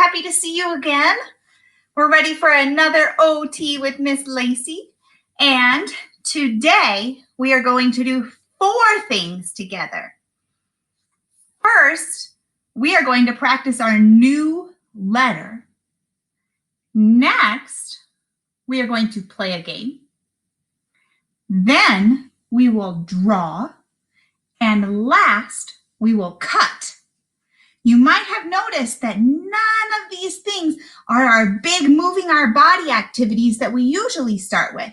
happy to see you again. We're ready for another OT with Miss Lacey. And today we are going to do 4 things together. First, we are going to practice our new letter. Next, we are going to play a game. Then we will draw. And last, we will cut. You might have noticed that none of these things are our big moving our body activities that we usually start with.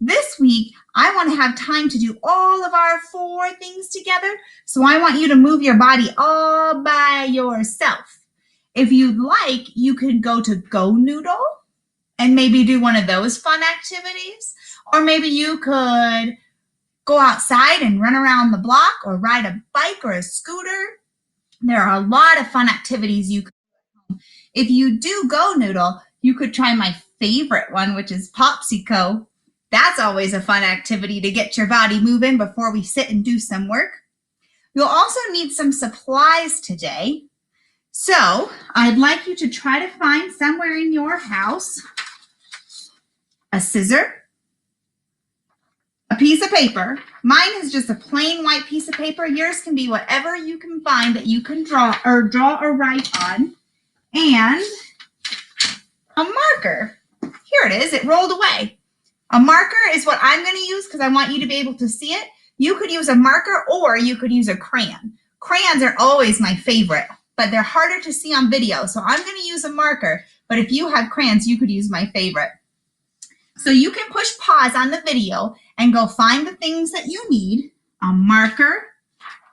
This week, I want to have time to do all of our 4 things together, so I want you to move your body all by yourself. If you'd like, you could go to Go Noodle and maybe do one of those fun activities, or maybe you could go outside and run around the block or ride a bike or a scooter. There are a lot of fun activities you could do. If you do Go Noodle, you could try my favorite one, which is Popsico. That's always a fun activity to get your body moving before we sit and do some work. You'll also need some supplies today. So I'd like you to try to find somewhere in your house a scissor, a piece of paper. Mine is just a plain white piece of paper. Yours can be whatever you can find that you can draw or write on. And a marker. Here it is. It rolled away. A marker is what I'm going to use because I want you to be able to see it. You could use a marker or you could use a crayon. Crayons are always my favorite, but they're harder to see on video. So I'm going to use a marker, but if you have crayons, you could use my favorite. So you can push pause on the video and go find the things that you need: a marker,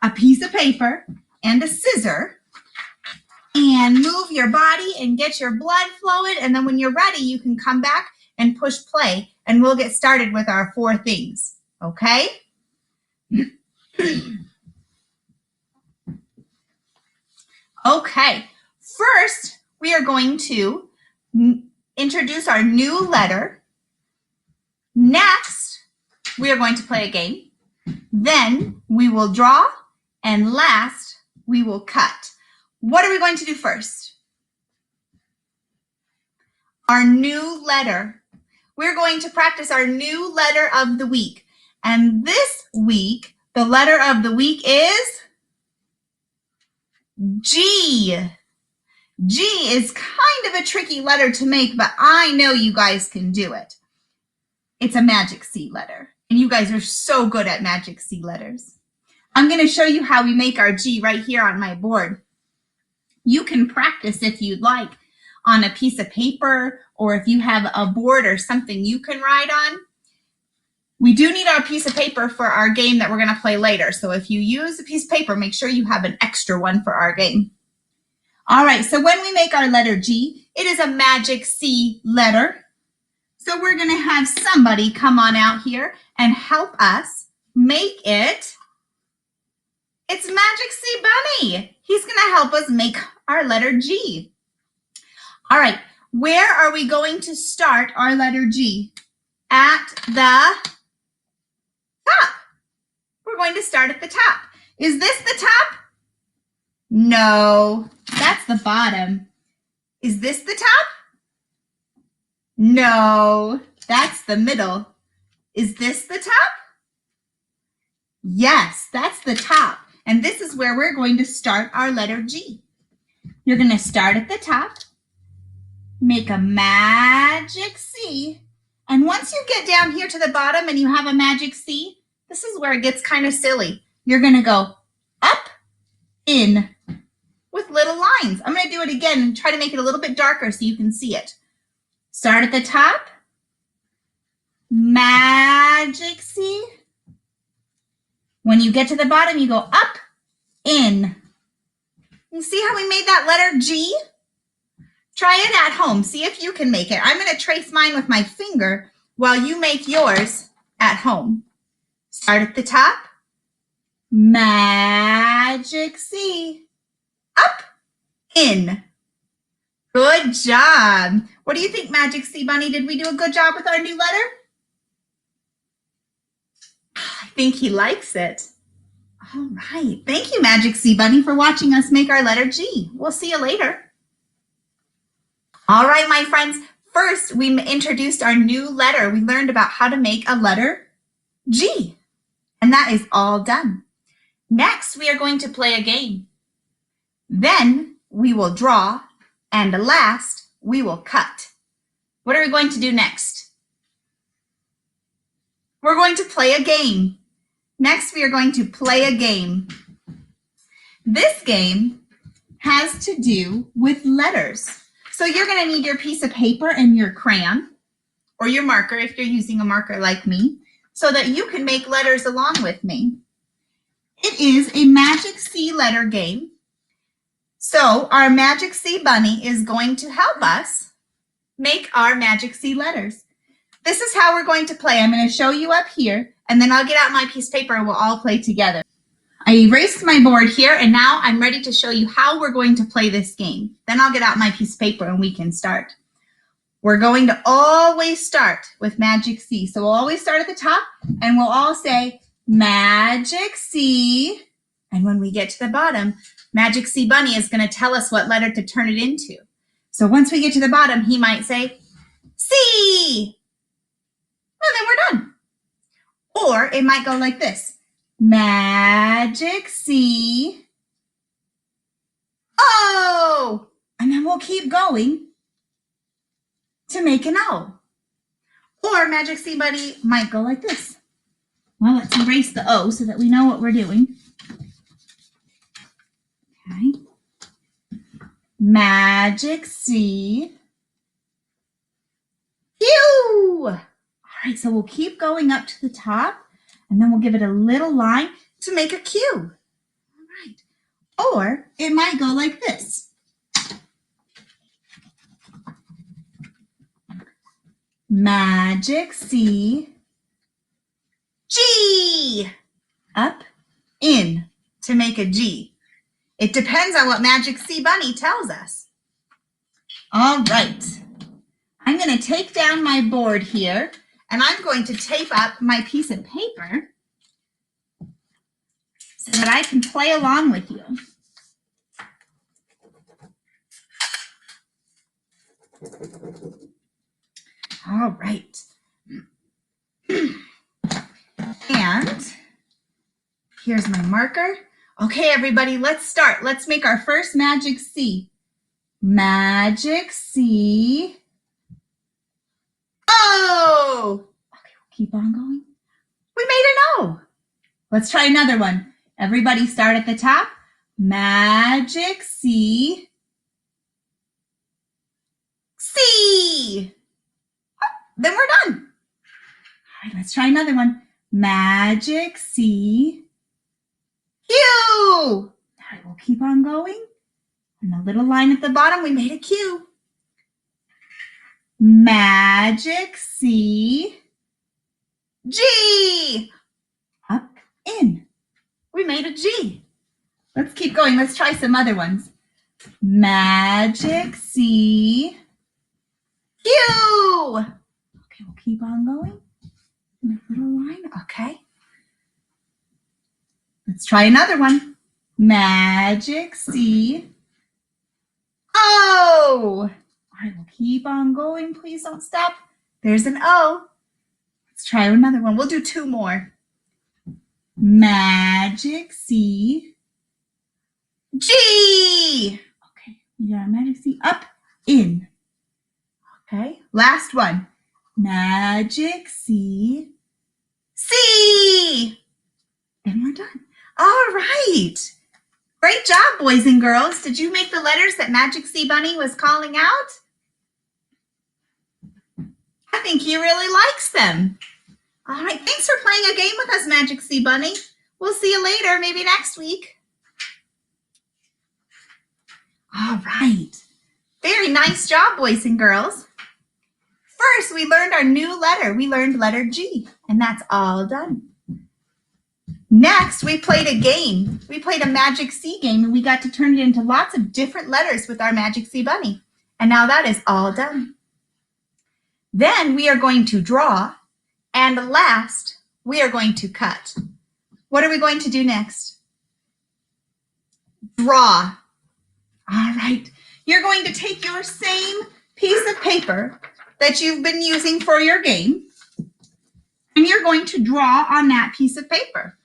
a piece of paper, and a scissor, and move your body and get your blood flowing. And then when you're ready, you can come back and push play, and we'll get started with our 4 things, okay? Okay, first, we are going to introduce our new letter. Next, we are going to play a game. Then we will draw, and last, we will cut. What are we going to do first? Our new letter. We're going to practice our new letter of the week. And this week, the letter of the week is G. G is kind of a tricky letter to make, but I know you guys can do it. It's a magic C letter, and you guys are so good at magic C letters. I'm going to show you how we make our G right here on my board. You can practice if you'd like on a piece of paper, or if you have a board or something you can write on. We do need our piece of paper for our game that we're going to play later. So if you use a piece of paper, make sure you have an extra one for our game. All right, so when we make our letter G, it is a magic C letter. So we're going to have somebody come on out here and help us make it. It's Magic C Bunny. He's going to help us make our letter G. All right, where are we going to start our letter G? At the top. We're going to start at the top. Is this the top? No, that's the bottom. Is this the top? No, that's the middle. Is this the top? Yes, that's the top. And this is where we're going to start our letter G. You're going to start at the top, make a magic C, and once you get down here to the bottom and you have a magic C, this is where it gets kind of silly. You're going to go up, in, with little lines. I'm going to do it again and try to make it a little bit darker so you can see it. Start at the top, magic C. When you get to the bottom, you go up, in. You see how we made that letter G? Try it at home. See if you can make it. I'm going to trace mine with my finger while you make yours at home. Start at the top, magic C, up, in. Good job. What do you think, Magic C Bunny? Did we do a good job with our new letter? I think he likes it. All right. Thank you, Magic C Bunny, for watching us make our letter G. We'll see you later. All right, my friends, first we introduced our new letter. We learned about how to make a letter G, and that is all done. Next, we are going to play a game. Then we will draw, and last, we will cut. What are we going to do next? We're going to play a game. Next, we are going to play a game. This game has to do with letters. So you're going to need your piece of paper and your crayon, or your marker if you're using a marker like me, so that you can make letters along with me. It is a Magic C letter game. So our Magic C bunny is going to help us make our Magic C letters. This is how we're going to play. I'm going to show you up here, and then I'll get out my piece of paper and we'll all play together. I erased my board here, and now I'm ready to show you how we're going to play this game. Then I'll get out my piece of paper and we can start. We're going to always start with Magic C. So we'll always start at the top, and we'll all say Magic C. And when we get to the bottom, Magic C Bunny is going to tell us what letter to turn it into. So once we get to the bottom, he might say C. And then we're done. Or it might go like this. Magic C. O. And then we'll keep going to make an O. Or Magic C Bunny might go like this. Well, let's erase the O so that we know what we're doing. Okay. Magic C. Q. All right, so we'll keep going up to the top, and then we'll give it a little line to make a Q. All right. Or it might go like this. Magic C. G. Up, in to make a G. It depends on what Magic C Bunny tells us. All right. I'm going to take down my board here, and I'm going to tape up my piece of paper so that I can play along with you. All right. And here's my marker. Okay, everybody, let's start. Let's make our first Magic C. Magic C. O. Okay, we'll keep on going. We made an O. Let's try another one. Everybody start at the top. Magic C. C. Then we're done. All right, let's try another one. Magic C. Q. All right, we'll keep on going. And a little line at the bottom, we made a Q. Magic C. G. Up, in. We made a G. Let's keep going. Let's try some other ones. Magic C. Q. Okay, we'll keep on going. And a little line. Okay. Let's try another one. Magic C. O. All right, we'll keep on going. Please don't stop. There's an O. Let's try another one. We'll do two more. Magic C. G. Okay, we got Magic C. Up, in. Okay, last one. Magic C. C. And we're done. All right. Great job, boys and girls. Did you make the letters that Magic C Bunny was calling out? I think he really likes them. All right, thanks for playing a game with us, Magic C Bunny. We'll see you later, maybe next week. All right. Very nice job, boys and girls. First, we learned our new letter. We learned letter G, and that's all done. Next, we played a game. We played a Magic C game, and we got to turn it into lots of different letters with our Magic C Bunny. And now that is all done. Then we are going to draw, and last, we are going to cut. What are we going to do next? Draw. All right. You're going to take your same piece of paper that you've been using for your game, and you're going to draw on that piece of paper.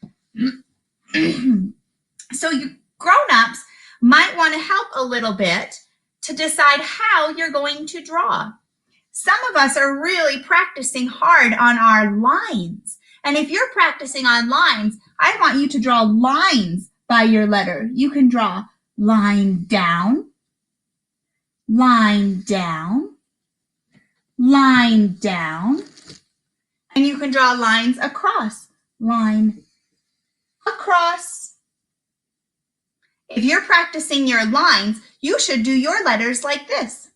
So you grown-ups might want to help a little bit to decide how you're going to draw. Some of us are really practicing hard on our lines. And if you're practicing on lines, I want you to draw lines by your letter. You can draw line down, line down, line down, and you can draw lines across, line across. If you're practicing your lines, you should do your letters like this.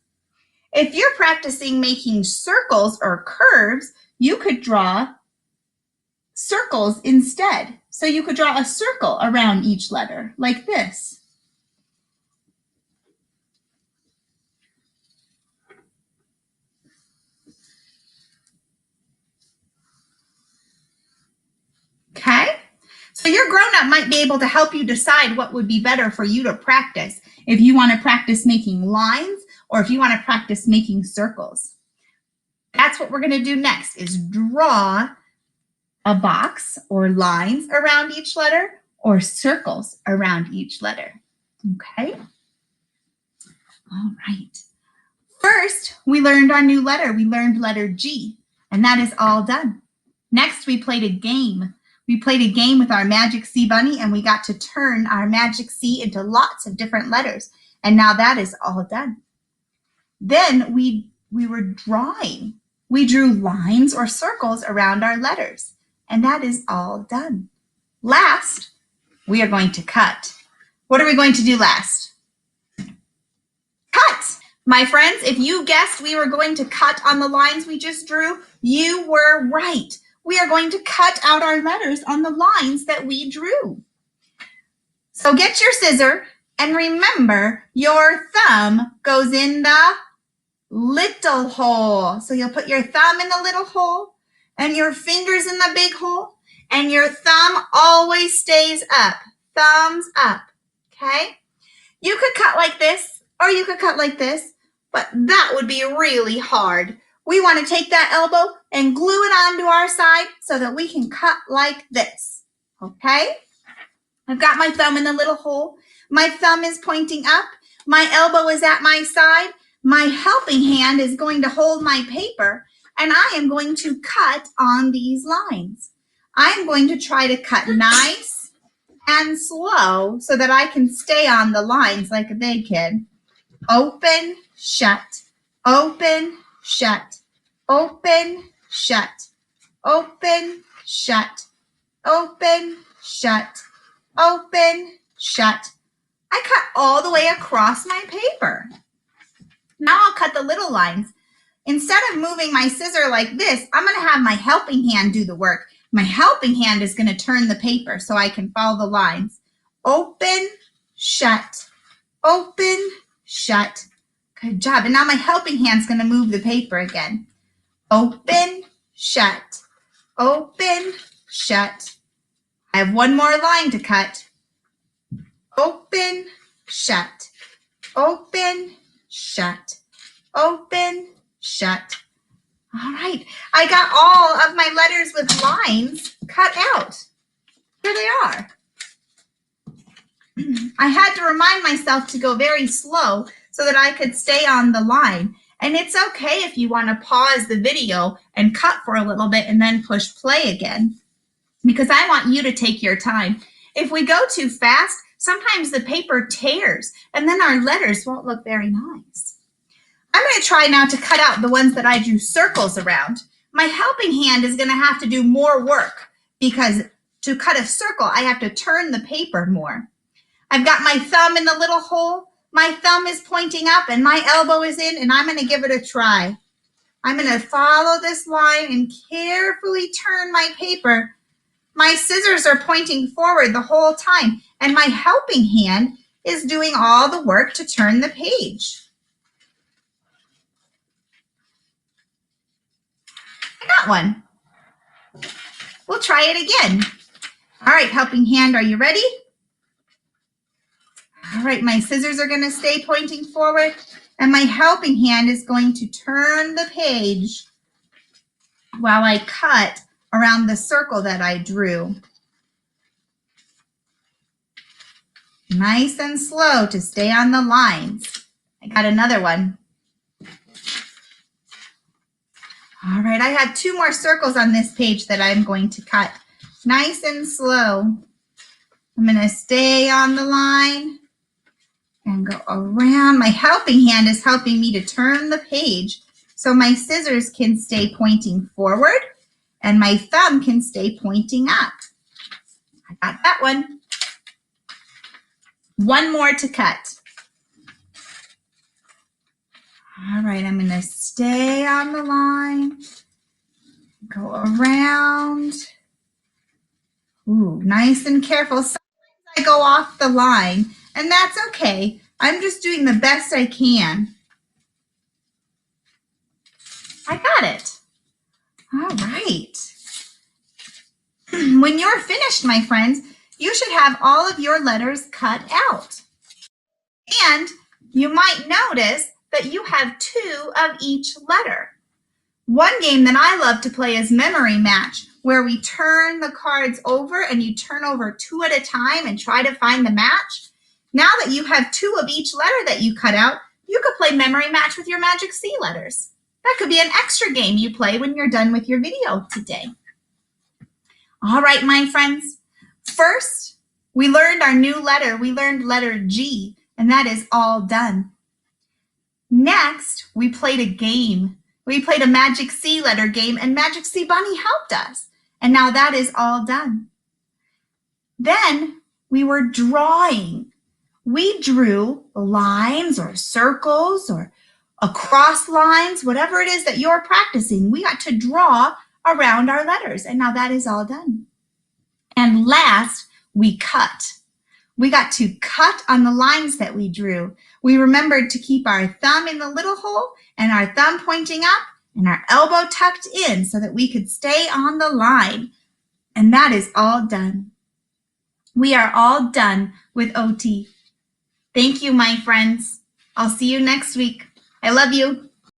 If you're practicing making circles or curves, you could draw circles instead. So you could draw a circle around each letter like this. Okay? So your grown-up might be able to help you decide what would be better for you to practice. If you want to practice making lines or if you want to practice making circles. That's what we're going to do next, is draw a box or lines around each letter or circles around each letter. Okay? All right. First, we learned our new letter. We learned letter G, and that is all done. Next, we played a game. We played a game with our Magic C Bunny, and we got to turn our Magic C into lots of different letters. And now that is all done. Then we were drawing. We drew lines or circles around our letters, and that is all done. Last, we are going to cut. What are we going to do last? Cut! My friends, if you guessed we were going to cut on the lines we just drew, you were right. We are going to cut out our letters on the lines that we drew. So get your scissor, and remember, your thumb goes in the little hole. So you'll put your thumb in the little hole and your fingers in the big hole, and your thumb always stays up. Thumbs up, okay? You could cut like this, or you could cut like this, but that would be really hard. We want to take that elbow and glue it onto our side so that we can cut like this, okay? I've got my thumb in the little hole. My thumb is pointing up. My elbow is at my side. My helping hand is going to hold my paper, and I am going to cut on these lines. I'm going to try to cut nice and slow so that I can stay on the lines like a big kid. Open, shut, open, shut, open, shut, open, shut, open, shut, open, shut. I cut all the way across my paper. Now I'll cut the little lines. Instead of moving my scissor like this, I'm going to have my helping hand do the work. My helping hand is going to turn the paper so I can follow the lines. Open, shut, open, shut. Good job. And now my helping hand's going to move the paper again. Open, shut, open, shut. I have one more line to cut. Open, shut, open, shut, open, shut. All right, I got all of my letters with lines cut out. Here they are. I had to remind myself to go very slow so that I could stay on the line. And it's okay if you want to pause the video and cut for a little bit and then push play again, because I want you to take your time. If we go too fast, sometimes the paper tears and then our letters won't look very nice. I'm going to try now to cut out the ones that I drew circles around. My helping hand is going to have to do more work because to cut a circle, I have to turn the paper more. I've got my thumb in the little hole. My thumb is pointing up and my elbow is in, and I'm going to give it a try. I'm going to follow this line and carefully turn my paper. My scissors are pointing forward the whole time, and my helping hand is doing all the work to turn the page. I got one. We'll try it again. All right, helping hand, are you ready? All right, my scissors are going to stay pointing forward, And my helping hand is going to turn the page while I cut around the circle that I drew. Nice and slow to stay on the lines. I got another one. All right, I have 2 more circles on this page that I'm going to cut. Nice and slow. I'm going to stay on the line and go around. My helping hand is helping me to turn the page so my scissors can stay pointing forward and my thumb can stay pointing up. I got that one. 1 more to cut. All right, I'm going to stay on the line, go around. Ooh, nice and careful. Sometimes I go off the line, and that's okay. I'm just doing the best I can. I got it. All right. When you're finished, my friends, you should have all of your letters cut out. And you might notice that you have 2 of each letter. One game that I love to play is Memory Match, where we turn the cards over and you turn over 2 at a time and try to find the match. Now that you have 2 of each letter that you cut out, you could play Memory Match with your Magic C letters. That could be an extra game you play when you're done with your video today. All right, my friends. First, we learned our new letter. We learned letter G, and that is all done. Next, we played a game. We played a Magic C letter game, and Magic C Bunny helped us. And now that is all done. Then we were drawing. We drew lines or circles or across lines, whatever it is that you're practicing. We got to draw around our letters, and now that is all done. And last, we cut. We got to cut on the lines that we drew. We remembered to keep our thumb in the little hole and our thumb pointing up and our elbow tucked in so that we could stay on the line. And that is all done. We are all done with OT. Thank you, my friends. I'll see you next week. I love you.